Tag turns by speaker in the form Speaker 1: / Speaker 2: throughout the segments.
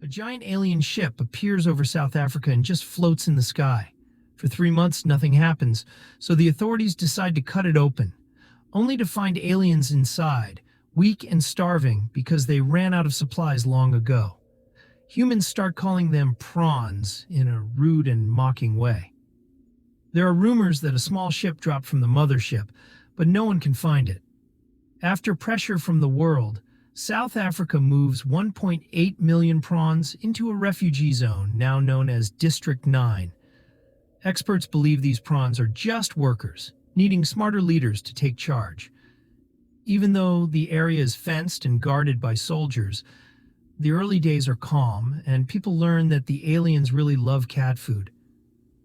Speaker 1: A giant alien ship appears over South Africa and just floats in the sky. For 3 months, nothing happens, so the authorities decide to cut it open, only to find aliens inside, weak and starving because they ran out of supplies long ago. Humans start calling them prawns in a rude and mocking way. There are rumors that a small ship dropped from the mothership, but no one can find it. After pressure from the world, South Africa moves 1.8 million prawns into a refugee zone now known as District 9. Experts believe these prawns are just workers, needing smarter leaders to take charge. Even though the area is fenced and guarded by soldiers, the early days are calm, and people learn that the aliens really love cat food.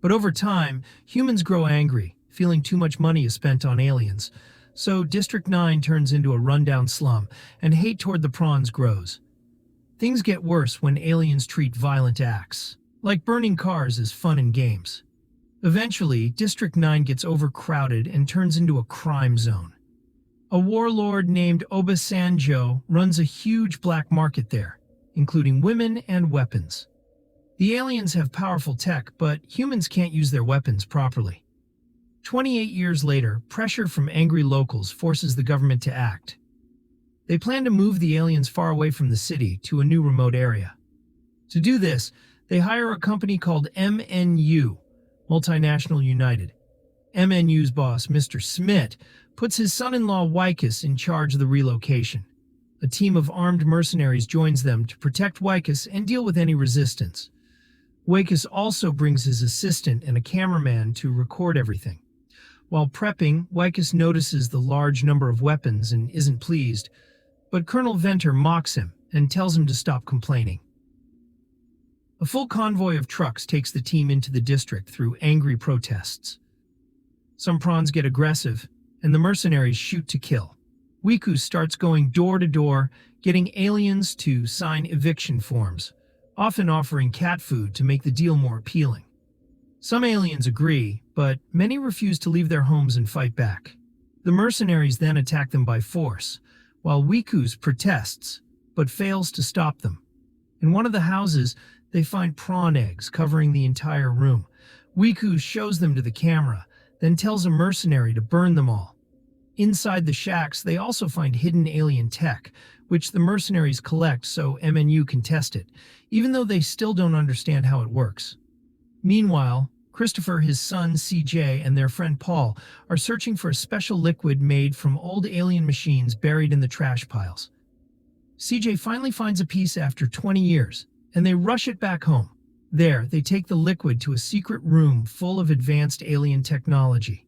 Speaker 1: But over time, humans grow angry, feeling too much money is spent on aliens. So District 9 turns into a rundown slum, and hate toward the prawns grows. Things get worse when aliens treat violent acts, like burning cars, as fun and games. Eventually, District 9 gets overcrowded and turns into a crime zone. A warlord named Obasanjo runs a huge black market there, including women and weapons. The aliens have powerful tech, but humans can't use their weapons properly. 28 years later, pressure from angry locals forces the government to act. They plan to move the aliens far away from the city to a new remote area. To do this, they hire a company called MNU, Multinational United. MNU's boss, Mr. Smith, puts his son-in-law Wycus in charge of the relocation. A team of armed mercenaries joins them to protect Wycus and deal with any resistance. Wycus also brings his assistant and a cameraman to record everything. While prepping, Wycus notices the large number of weapons and isn't pleased, but Colonel Venter mocks him and tells him to stop complaining. A full convoy of trucks takes the team into the district through angry protests. Some prawns get aggressive, and the mercenaries shoot to kill. Wycus starts going door to door, getting aliens to sign eviction forms, often offering cat food to make the deal more appealing. Some aliens agree, but many refuse to leave their homes and fight back. The mercenaries then attack them by force, while Wycus protests, but fails to stop them. In one of the houses, they find prawn eggs covering the entire room. Wycus shows them to the camera, then tells a mercenary to burn them all. Inside the shacks, they also find hidden alien tech, which the mercenaries collect so MNU can test it, even though they still don't understand how it works. Meanwhile, Christopher, his son CJ, and their friend Paul are searching for a special liquid made from old alien machines buried in the trash piles. CJ finally finds a piece after 20 years, and they rush it back home. There, they take the liquid to a secret room full of advanced alien technology.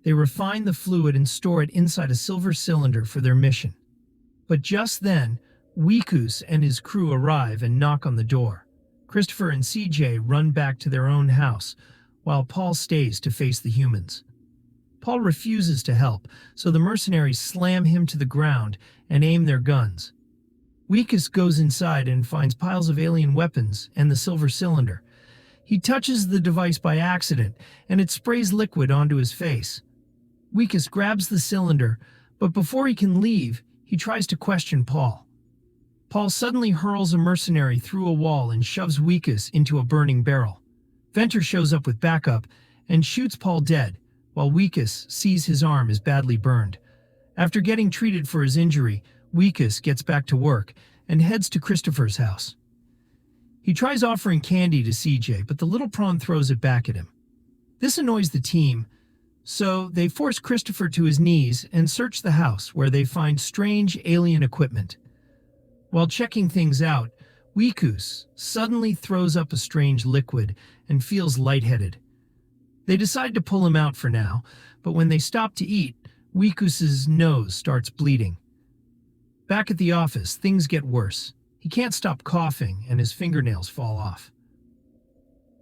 Speaker 1: They refine the fluid and store it inside a silver cylinder for their mission. But just then, Wycus and his crew arrive and knock on the door. Christopher and CJ run back to their own house, while Paul stays to face the humans. Paul refuses to help, so the mercenaries slam him to the ground and aim their guns. Wycus goes inside and finds piles of alien weapons and the silver cylinder. He touches the device by accident, and it sprays liquid onto his face. Wycus grabs the cylinder, but before he can leave, he tries to question Paul. Paul suddenly hurls a mercenary through a wall and shoves Wycus into a burning barrel. Venter shows up with backup and shoots Paul dead, while Wycus sees his arm is badly burned. After getting treated for his injury, Wycus gets back to work and heads to Christopher's house. He tries offering candy to CJ, but the little prawn throws it back at him. This annoys the team, so they force Christopher to his knees and search the house, where they find strange alien equipment. While checking things out, Wycus suddenly throws up a strange liquid and feels lightheaded. They decide to pull him out for now, but when they stop to eat, Wycus's nose starts bleeding. Back at the office, things get worse. He can't stop coughing, and his fingernails fall off.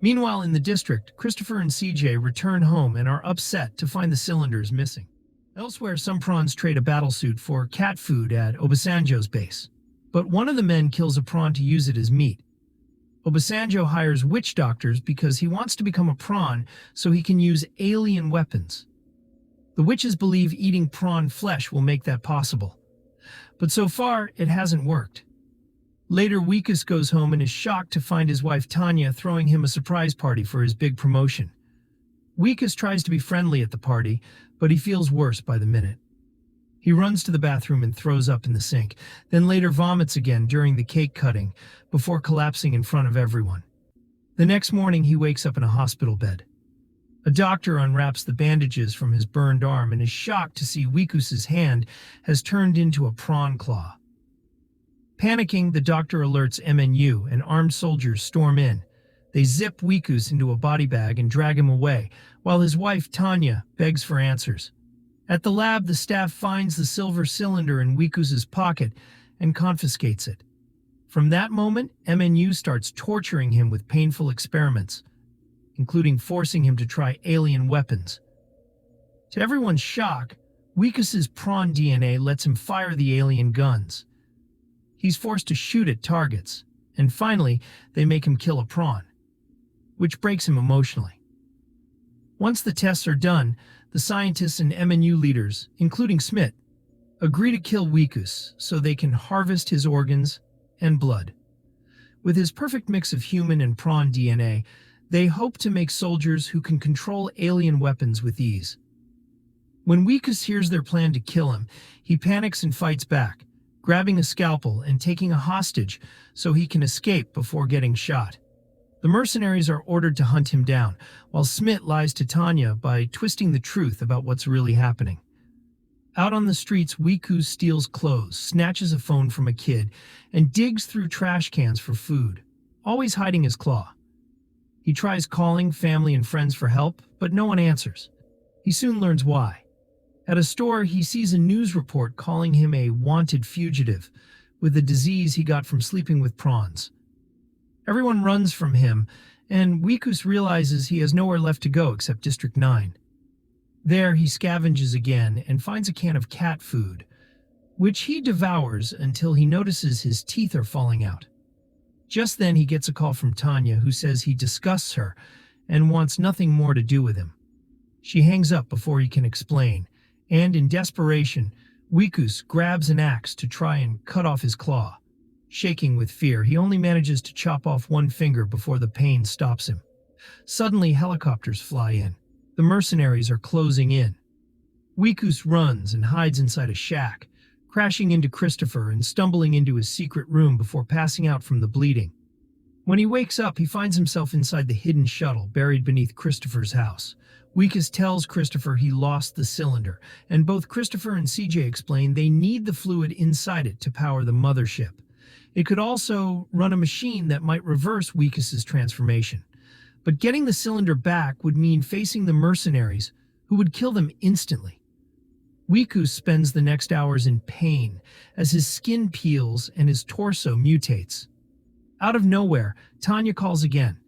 Speaker 1: Meanwhile, in the district, Christopher and CJ return home and are upset to find the cylinders missing. Elsewhere, some prawns trade a battlesuit for cat food at Obasanjo's base. But one of the men kills a prawn to use it as meat. Obasanjo hires witch doctors because he wants to become a prawn so he can use alien weapons. The witches believe eating prawn flesh will make that possible. But so far, it hasn't worked. Later, Wikus goes home and is shocked to find his wife Tanya throwing him a surprise party for his big promotion. Wikus tries to be friendly at the party, but he feels worse by the minute. He runs to the bathroom and throws up in the sink, then later vomits again during the cake cutting, before collapsing in front of everyone. The next morning, he wakes up in a hospital bed. A doctor unwraps the bandages from his burned arm and is shocked to see Wikus's hand has turned into a prawn claw. Panicking, the doctor alerts MNU and armed soldiers storm in. They zip Wikus into a body bag and drag him away, while his wife Tanya begs for answers. At the lab, the staff finds the silver cylinder in Wikus's pocket and confiscates it. From that moment, MNU starts torturing him with painful experiments, including forcing him to try alien weapons. To everyone's shock, Wikus's prawn DNA lets him fire the alien guns. He's forced to shoot at targets, and finally, they make him kill a prawn, which breaks him emotionally. Once the tests are done, the scientists and MNU leaders, including Smith, agree to kill Wikus so they can harvest his organs and blood. With his perfect mix of human and prawn DNA, they hope to make soldiers who can control alien weapons with ease. When Wikus hears their plan to kill him, he panics and fights back, grabbing a scalpel and taking a hostage so he can escape before getting shot. The mercenaries are ordered to hunt him down, while Smith lies to Tanya by twisting the truth about what's really happening. Out on the streets, Wikus steals clothes, snatches a phone from a kid, and digs through trash cans for food, always hiding his claw. He tries calling family and friends for help, but no one answers. He soon learns why. At a store, he sees a news report calling him a wanted fugitive, with a disease he got from sleeping with prawns. Everyone runs from him, and Wikus realizes he has nowhere left to go except District 9. There, he scavenges again and finds a can of cat food, which he devours until he notices his teeth are falling out. Just then, he gets a call from Tanya, who says he disgusts her and wants nothing more to do with him. She hangs up before he can explain, and in desperation, Wikus grabs an axe to try and cut off his claw. Shaking with fear, he only manages to chop off one finger before the pain stops him. Suddenly, helicopters fly in. The mercenaries are closing in. Wikus runs and hides inside a shack, crashing into Christopher and stumbling into his secret room before passing out from the bleeding. When he wakes up, he finds himself inside the hidden shuttle buried beneath Christopher's house. Wikus tells Christopher he lost the cylinder, and both Christopher and CJ explain they need the fluid inside it to power the mothership. It could also run a machine that might reverse Wikus's transformation. But getting the cylinder back would mean facing the mercenaries, who would kill them instantly. Wikus spends the next hours in pain as his skin peels and his torso mutates. Out of nowhere, Tanya calls again,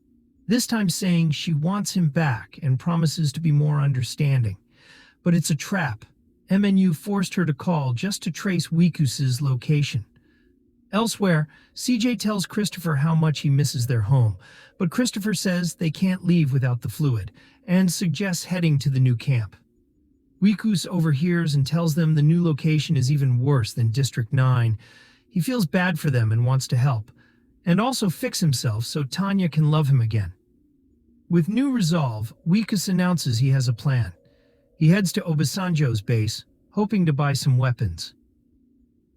Speaker 1: this time saying she wants him back and promises to be more understanding. But it's a trap. MNU forced her to call just to trace Wikus's location. Elsewhere, CJ tells Christopher how much he misses their home, but Christopher says they can't leave without the fluid, and suggests heading to the new camp. Wikus overhears and tells them the new location is even worse than District 9. He feels bad for them and wants to help, and also fix himself so Tanya can love him again. With new resolve, Wikus announces he has a plan. He heads to Obasanjo's base, hoping to buy some weapons.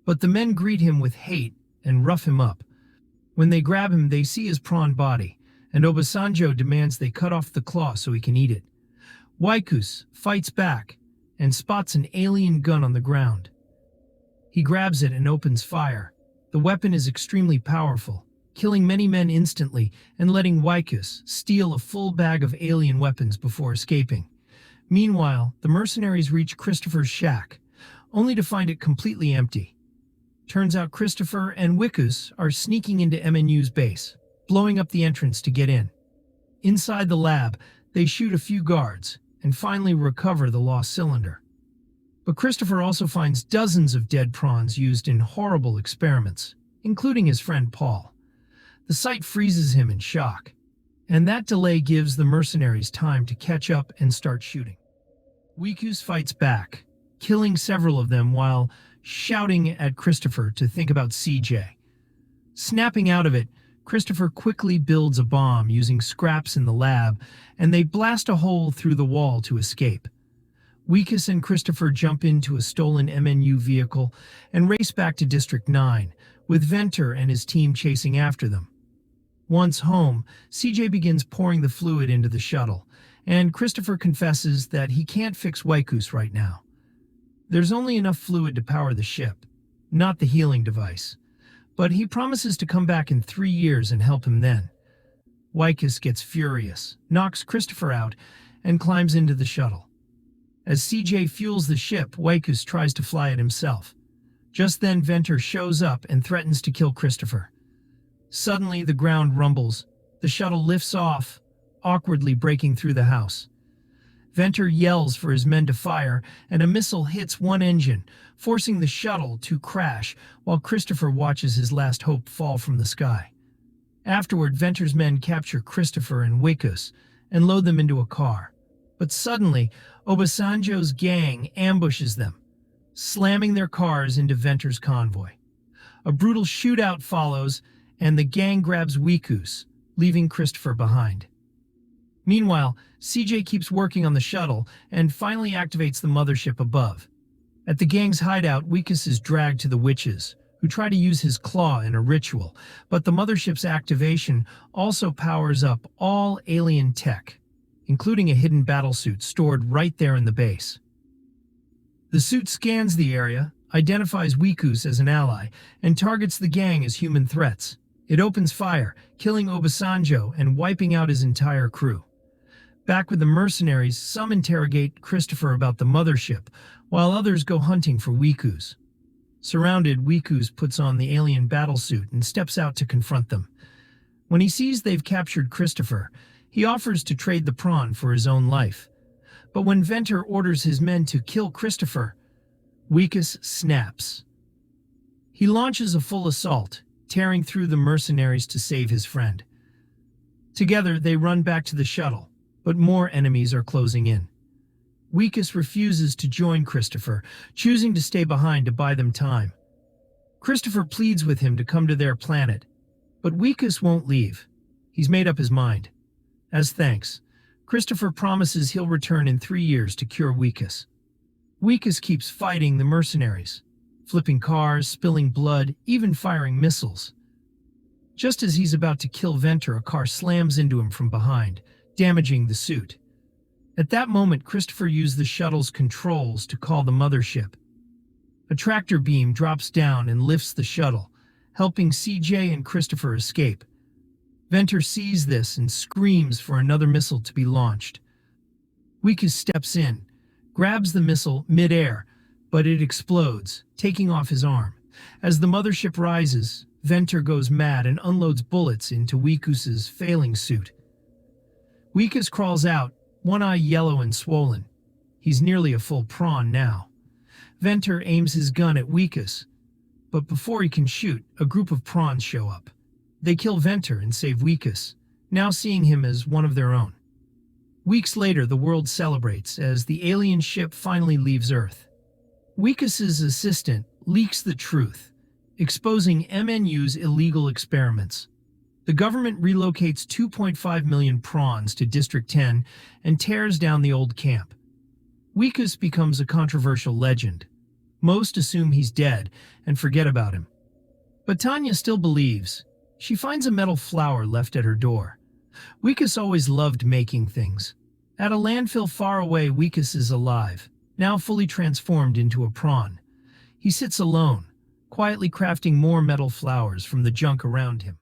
Speaker 1: But the men greet him with hate and rough him up. When they grab him, they see his prawn body, and Obasanjo demands they cut off the claw so he can eat it. Wikus fights back and spots an alien gun on the ground. He grabs it and opens fire. The weapon is extremely powerful, killing many men instantly and letting Wikus steal a full bag of alien weapons before escaping. Meanwhile, the mercenaries reach Christopher's shack, only to find it completely empty. Turns out Christopher and Wikus are sneaking into MNU's base, blowing up the entrance to get in. Inside the lab, they shoot a few guards and finally recover the lost cylinder. But Christopher also finds dozens of dead prawns used in horrible experiments, including his friend Paul. The sight freezes him in shock, and that delay gives the mercenaries time to catch up and start shooting. Wikus fights back, killing several of them while shouting at Christopher to think about CJ. Snapping out of it, Christopher quickly builds a bomb using scraps in the lab, and they blast a hole through the wall to escape. Weekus and Christopher jump into a stolen MNU vehicle and race back to District 9, with Venter and his team chasing after them. Once home, CJ begins pouring the fluid into the shuttle, and Christopher confesses that he can't fix Weekus right now. There's only enough fluid to power the ship, not the healing device, but he promises to come back in 3 years and help him then. Weekus gets furious, knocks Christopher out, and climbs into the shuttle. As CJ fuels the ship, Weekus tries to fly it himself. Just then, Venter shows up and threatens to kill Christopher. Suddenly, the ground rumbles. The shuttle lifts off, awkwardly breaking through the house. Venter yells for his men to fire, and a missile hits one engine, forcing the shuttle to crash while Christopher watches his last hope fall from the sky. Afterward, Venter's men capture Christopher and Weekus and load them into a car. But suddenly, Obasanjo's gang ambushes them, slamming their cars into Venter's convoy. A brutal shootout follows, and the gang grabs Weekus, leaving Christopher behind. Meanwhile, CJ keeps working on the shuttle and finally activates the mothership above. At the gang's hideout, Weekus is dragged to the witches, who try to use his claw in a ritual, but the mothership's activation also powers up all alien tech, including a hidden battlesuit stored right there in the base. The suit scans the area, identifies Weekus as an ally, and targets the gang as human threats. It opens fire, killing Obasanjo and wiping out his entire crew. Back with the mercenaries, some interrogate Christopher about the mothership, while others go hunting for Weekus. Surrounded, Weekus puts on the alien battlesuit and steps out to confront them. When he sees they've captured Christopher, he offers to trade the prawn for his own life. But when Venter orders his men to kill Christopher, Weekus snaps. He launches a full assault, tearing through the mercenaries to save his friend. Together, they run back to the shuttle, but more enemies are closing in. Weekus refuses to join Christopher, choosing to stay behind to buy them time. Christopher pleads with him to come to their planet, but Weekus won't leave. He's made up his mind. As thanks, Christopher promises he'll return in 3 years to cure Weekus. Weekus keeps fighting the mercenaries, flipping cars, spilling blood, even firing missiles. Just as he's about to kill Venter, a car slams into him from behind, damaging the suit. At that moment, Christopher used the shuttle's controls to call the mothership. A tractor beam drops down and lifts the shuttle, helping CJ and Christopher escape. Venter sees this and screams for another missile to be launched. Weekus steps in, grabs the missile mid-air, but it explodes, taking off his arm. As the mothership rises, Venter goes mad and unloads bullets into Weekus's failing suit. Weekus crawls out, one eye yellow and swollen. He's nearly a full prawn now. Venter aims his gun at Weekus, but before he can shoot, a group of prawns show up. They kill Venter and save Weekus, now seeing him as one of their own. Weeks later, the world celebrates as the alien ship finally leaves Earth. Weekus's assistant leaks the truth, exposing MNU's illegal experiments. The government relocates 2.5 million prawns to District 10 and tears down the old camp. Weekus becomes a controversial legend. Most assume he's dead and forget about him. But Tanya still believes. She finds a metal flower left at her door. Weekus always loved making things. At a landfill far away, Weekus is alive, now fully transformed into a prawn. He sits alone, quietly crafting more metal flowers from the junk around him.